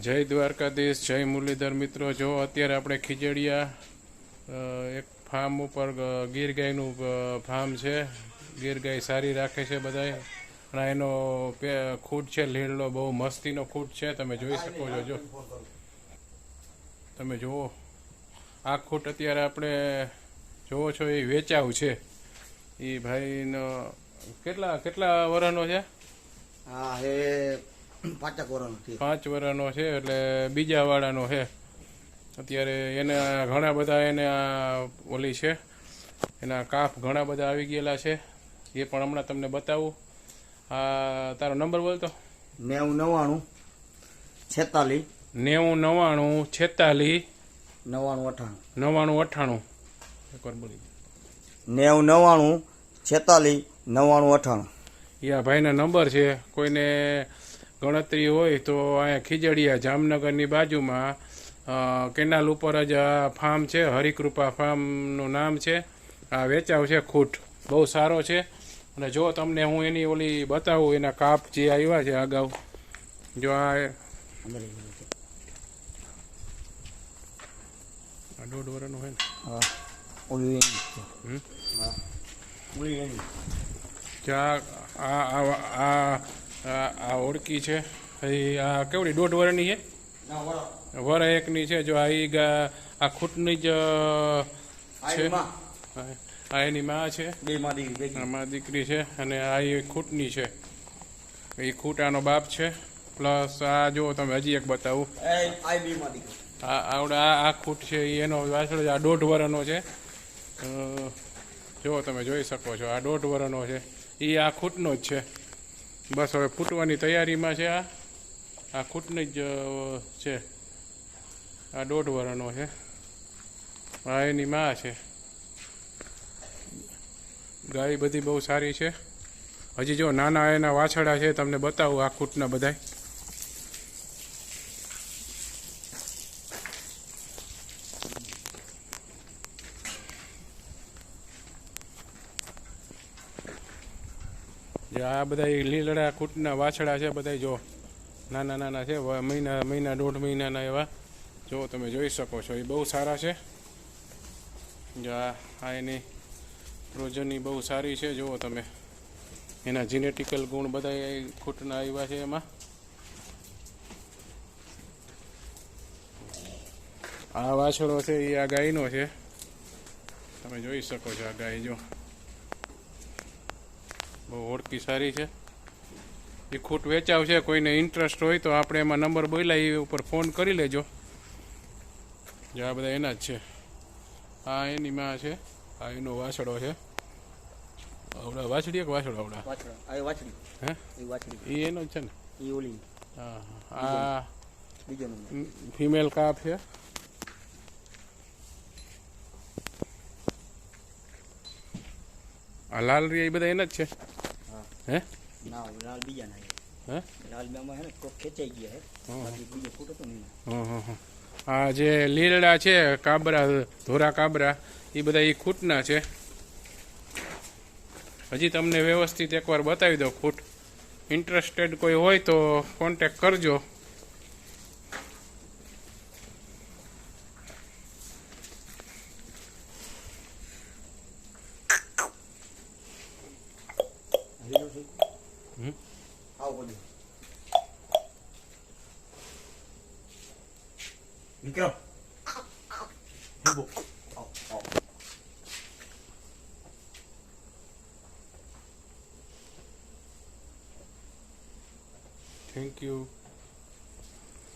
જય દ્વારકાધીશ, જય મુરલીધર મિત્રો। જો અત્યારે આપણે ખીજડીયા એક ફાર્મ ઉપર ગીર ગાયનું ફાર્મ છે। ગીર ગાય સારી રાખે છે બધાય, અને એનો ખૂટ છે લીલડો, બહુ મસ્તીનો ખૂટ છે। તમે જોઈ શકો છો। જો તમે જુઓ, આ ખૂટ અત્યારે આપણે જોવો છો એ વેચાવ છે। એ ભાઈનો કેટલા કેટલા વર્ષનો છે? હા, એ 5 વર્ષનો છે। 5 વર્ષનો છે, એટલે બીજા વાળાનો છે અત્યારે। એને ઘણા બધા એને ઓલી છે, એના કાફ ઘણા બધા આવી ગયેલા છે। એ પણ હમણાં તમને બતાવું। આ તારો નંબર બોલતો? 99 46 90 99 46 99 99 98 એકવાર બોલી 99 46 99 98। એ આ ભાઈના નંબર છે। કોઈને ગણતરી હોય તો અહીંયા ખીજડીયા જામનગરની બાજુમાં કેનાલ ઉપર જ આ ફાર્મ છે, હરિકૃપા ફાર્મનું નામ છે। આ વેચાવ છે ખૂટ, બહુ સારો છે। અને જો તમને હું એની ઓલી બતાવું, એના કાપ જે આવ્યા છે અગાઉ, જો આ 1.5 વર્ષનો હોય ને, હા ઓલી હા ઓલી આ ઓળકી છે। આ કેવડી 1.5 વર્ષની છે? વર એકની છે। જો આ ખૂટની જ છે, આ એની માં છે, માં દીકરી છે, અને આ એ ખૂટની છે। એ ખૂટ આનો બાપ છે। પ્લસ આ જો તમે હજી એક બતાવું, આ ખૂટ છે એનો વાછડો, આ 1.5 વર્ષનો છે। જો તમે જોઈ શકો છો, આ 1.5 વર્ષનો છે। એ આ ખૂટનો જ છે, બસ હવે ફૂટવાની તૈયારીમાં છે। આ ખૂટની જ છે, આ 1.5 વર્ષનો છે। આ એની માં છે। ગાય બધી બહુ સારી છે। હજી જો નાના એના વાછડા છે, તમને બતાવું આ ખૂટના બધાય। જે આ બધા લીલડા ખૂટના વાછડા છે, બધા જો નાના નાના છે, મહિના 1.5 મહિનાના એવા। જો તમે જોઈ શકો છો, એ બહુ સારા છે। જો આ એની પ્રોજની બહુ સારી છે। જુઓ તમે, એના જીનેટિકલ ગુણ બધા ખૂટના આવ્યા છે એમાં। આ વાછડો છે એ આ ગાયનો છે, તમે જોઈ શકો છો। આ ગાય જો બહુ ઓળખી સારી છે। એ ખૂટ વેચાવ છે, કોઈને ઇન્ટરેસ્ટ હોય તો આપણે એમાં નંબર બોલ્યા એ ઉપર ફોન કરી લેજો। જો આ બધા એના જ છે। આ એની માં છે, આ એનો વાછડો છે। આવડા વાછડી એક વાછડો આવડા હે એ એનો જ છે ને? હા, આ ફિમેલ કાપ છે। આ લાલ રી એ બધા એના જ છે? હે ના, લાલ બીજા ના હે લાલ બેમાં હે ને કોક ખેંચાઈ ગયા હે, બાકી બીજો ફૂટો તો નહીં। આ જે લીલડા છે કાબરા, ધોરા કાબરા, એ બધા એ ખૂટના છે। હજી તમને વ્યવસ્થિત એકવાર બતાવી દો ખૂટ। ઇન્ટરેસ્ટેડ કોઈ હોય તો કોન્ટેક કરજો। વિક્રમ થેન્ક યુ।